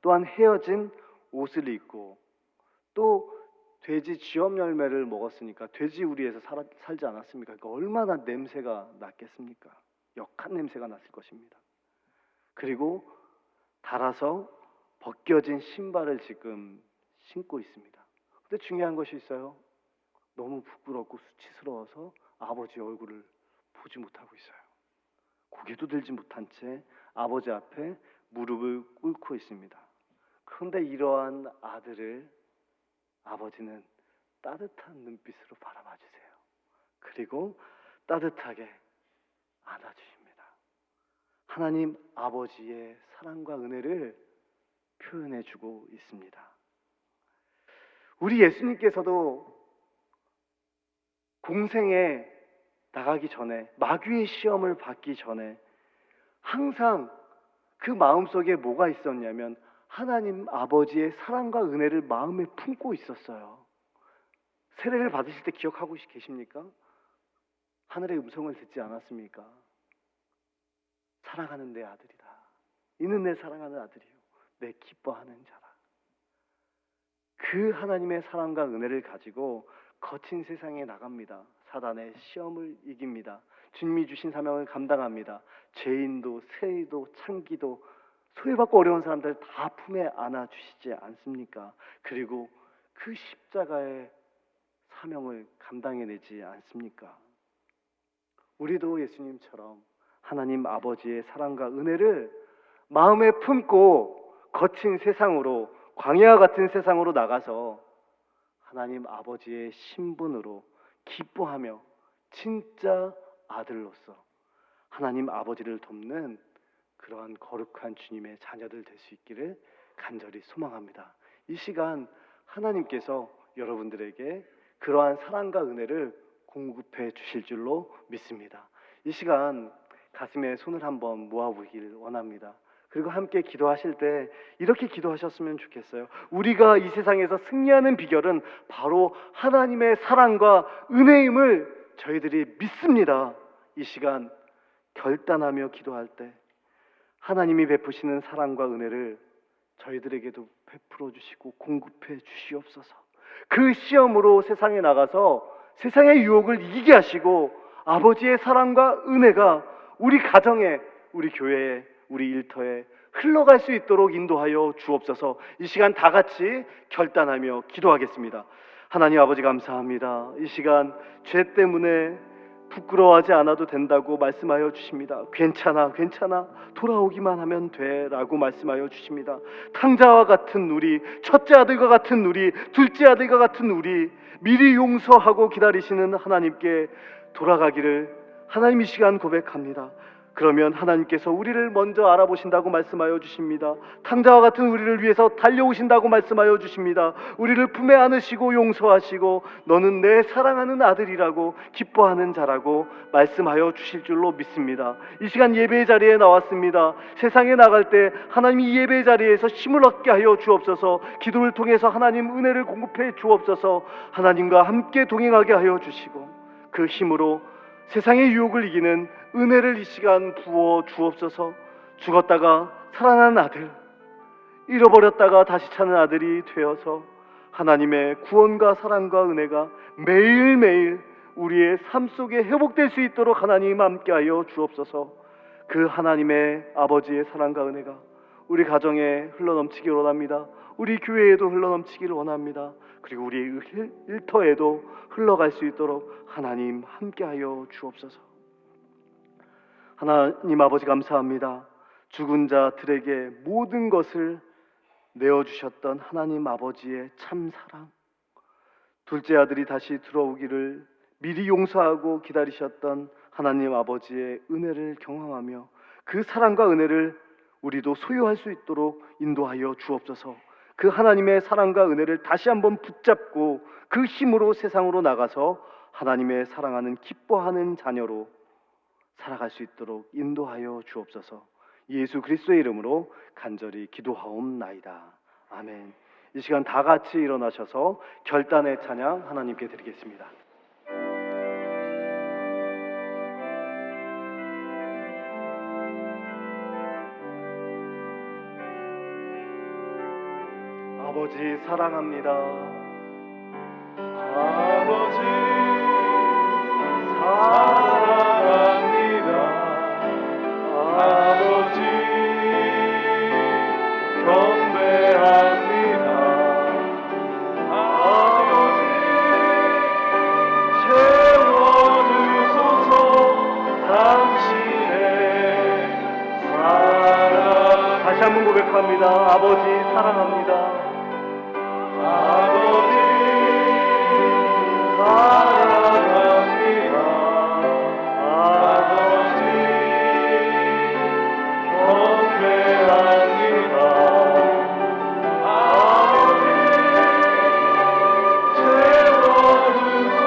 또한 헤어진 옷을 입고 또 돼지 쥐염 열매를 먹었으니까 돼지 우리에서 살지 않았습니까? 그러니까 얼마나 냄새가 났겠습니까? 역한 냄새가 났을 것입니다. 그리고 달아서 벗겨진 신발을 지금 신고 있습니다. 근데 중요한 것이 있어요. 너무 부끄럽고 수치스러워서 아버지 얼굴을 보지 못하고 있어요. 고개도 들지 못한 채 아버지 앞에 무릎을 꿇고 있습니다. 그런데 이러한 아들을 아버지는 따뜻한 눈빛으로 바라봐 주세요. 그리고 따뜻하게 안아주십니다. 하나님 아버지의 사랑과 은혜를 표현해 주고 있습니다. 우리 예수님께서도 공생에 나가기 전에 마귀의 시험을 받기 전에 항상 그 마음속에 뭐가 있었냐면 하나님 아버지의 사랑과 은혜를 마음에 품고 있었어요. 세례를 받으실 때 기억하고 계십니까? 하늘의 음성을 듣지 않았습니까? 사랑하는 내 아들이다. 이는 내 사랑하는 아들이요 내 기뻐하는 자라. 그 하나님의 사랑과 은혜를 가지고 거친 세상에 나갑니다. 사단의 시험을 이깁니다. 주님이 주신 사명을 감당합니다. 죄인도 세리도 창기도 소외받고 어려운 사람들 다 품에 안아주시지 않습니까? 그리고 그 십자가의 사명을 감당해내지 않습니까? 우리도 예수님처럼 하나님 아버지의 사랑과 은혜를 마음에 품고 거친 세상으로, 광야와 같은 세상으로 나가서 하나님 아버지의 신분으로 기뻐하며 진짜 아들로서 하나님 아버지를 돕는 그러한 거룩한 주님의 자녀들 될 수 있기를 간절히 소망합니다. 이 시간 하나님께서 여러분들에게 그러한 사랑과 은혜를 공급해 주실 줄로 믿습니다. 이 시간 가슴에 손을 한번 모아보기를 원합니다. 그리고 함께 기도하실 때 이렇게 기도하셨으면 좋겠어요. 우리가 이 세상에서 승리하는 비결은 바로 하나님의 사랑과 은혜임을 저희들이 믿습니다. 이 시간 결단하며 기도할 때 하나님이 베푸시는 사랑과 은혜를 저희들에게도 베풀어 주시고 공급해 주시옵소서. 그 시험으로 세상에 나가서 세상의 유혹을 이기게 하시고 아버지의 사랑과 은혜가 우리 가정에, 우리 교회에, 우리 일터에 흘러갈 수 있도록 인도하여 주옵소서. 이 시간 다 같이 결단하며 기도하겠습니다. 하나님 아버지 감사합니다. 이 시간 죄 때문에 부끄러워하지 않아도 된다고 말씀하여 주십니다. 괜찮아 돌아오기만 하면 돼 라고 말씀하여 주십니다. 탕자와 같은 우리, 첫째 아들과 같은 우리, 둘째 아들과 같은 우리, 미리 용서하고 기다리시는 하나님께 돌아가기를 하나님 이 시간 고백합니다. 그러면 하나님께서 우리를 먼저 알아보신다고 말씀하여 주십니다. 탕자와 같은 우리를 위해서 달려오신다고 말씀하여 주십니다. 우리를 품에 안으시고 용서하시고 너는 내 사랑하는 아들이라고 기뻐하는 자라고 말씀하여 주실 줄로 믿습니다. 이 시간 예배의 자리에 나왔습니다. 세상에 나갈 때 하나님 이 예배의 자리에서 힘을 얻게 하여 주옵소서. 기도를 통해서 하나님 은혜를 공급해 주옵소서. 하나님과 함께 동행하게 하여 주시고 그 힘으로 세상의 유혹을 이기는 은혜를 이 시간 부어 주옵소서. 죽었다가 살아난 아들, 잃어버렸다가 다시 찾는 아들이 되어서 하나님의 구원과 사랑과 은혜가 매일매일 우리의 삶 속에 회복될 수 있도록 하나님 함께하여 주옵소서. 그 하나님의 아버지의 사랑과 은혜가 우리 가정에 흘러넘치기를 원합니다. 우리 교회에도 흘러넘치기를 원합니다. 그리고 우리 일터에도 흘러갈 수 있도록 하나님 함께하여 주옵소서. 하나님 아버지 감사합니다. 죽은 자들에게 모든 것을 내어주셨던 하나님 아버지의 참 사랑, 둘째 아들이 다시 들어오기를 미리 용서하고 기다리셨던 하나님 아버지의 은혜를 경험하며 그 사랑과 은혜를 우리도 소유할 수 있도록 인도하여 주옵소서. 그 하나님의 사랑과 은혜를 다시 한번 붙잡고 그 힘으로 세상으로 나가서 하나님의 사랑하는 기뻐하는 자녀로 살아갈 수 있도록 인도하여 주옵소서. 예수 그리스도의 이름으로 간절히 기도하옵나이다. 아멘. 이 시간 다 같이 일어나셔서 결단의 찬양 하나님께 드리겠습니다. 아버지 사랑합니다. 아버지 사랑합니다. 아버지 경배합니다. 아버지 채워주소서. 당신의 사랑. 다시 한번 고백합니다. 아버지 사랑합니다. 아버지 사랑합니다. 아버지 경배합니다. 아버지 채워주소서.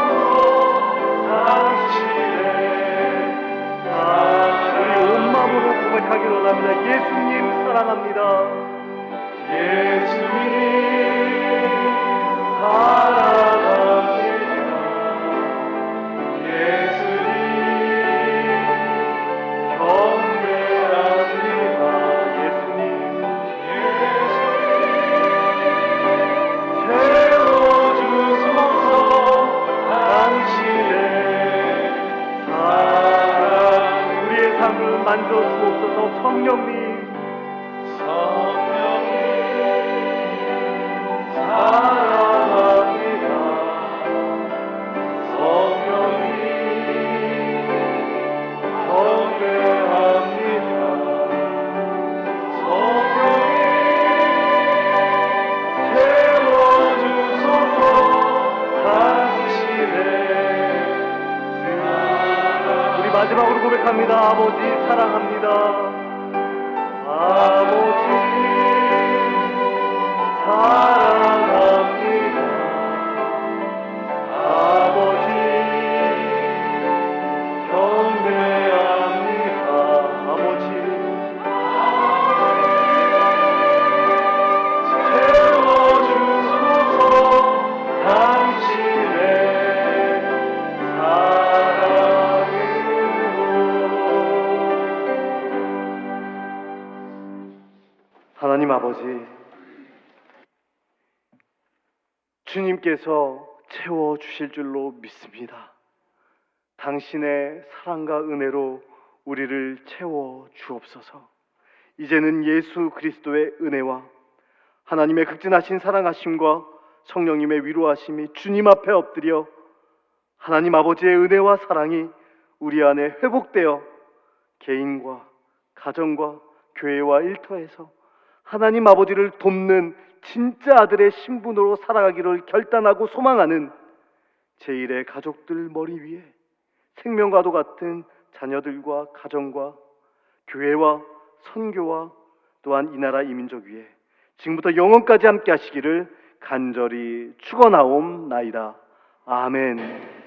당신의 사랑. 우리 온 마음으로 고백하기로 합니다. 예수님 사랑합니다. 예수님 사랑합니다. 예수님 경배합니다. 예수님 채워주소서. 당신의 사랑 우리의 삶을 만져주옵소서. 성령님 사랑합니다. 성령님 경배합니다. 성령님 채워주소서. 당신의 사랑 우리 마지막으로 고백합니다. 아버지 사랑합니다. 아버지 사랑합니다. 아버지 경배합니다. 아버지 채워주소서. 당신의 사랑으로. 하나님 아버지, 주님께서 채워주실 줄로 믿습니다. 당신의 사랑과 은혜로 우리를 채워주옵소서. 이제는 예수 그리스도의 은혜와 하나님의 극진하신 사랑하심과 성령님의 위로하심이 주님 앞에 엎드려 하나님 아버지의 은혜와 사랑이 우리 안에 회복되어 개인과 가정과 교회와 일터에서 하나님 아버지를 돕는 진짜 아들의 신분으로 살아가기를 결단하고 소망하는 제1의 가족들 머리 위에 생명과도 같은 자녀들과 가정과 교회와 선교와 또한 이 나라 이 민족 위에 지금부터 영원까지 함께 하시기를 간절히 축원하옵나이다. 아멘.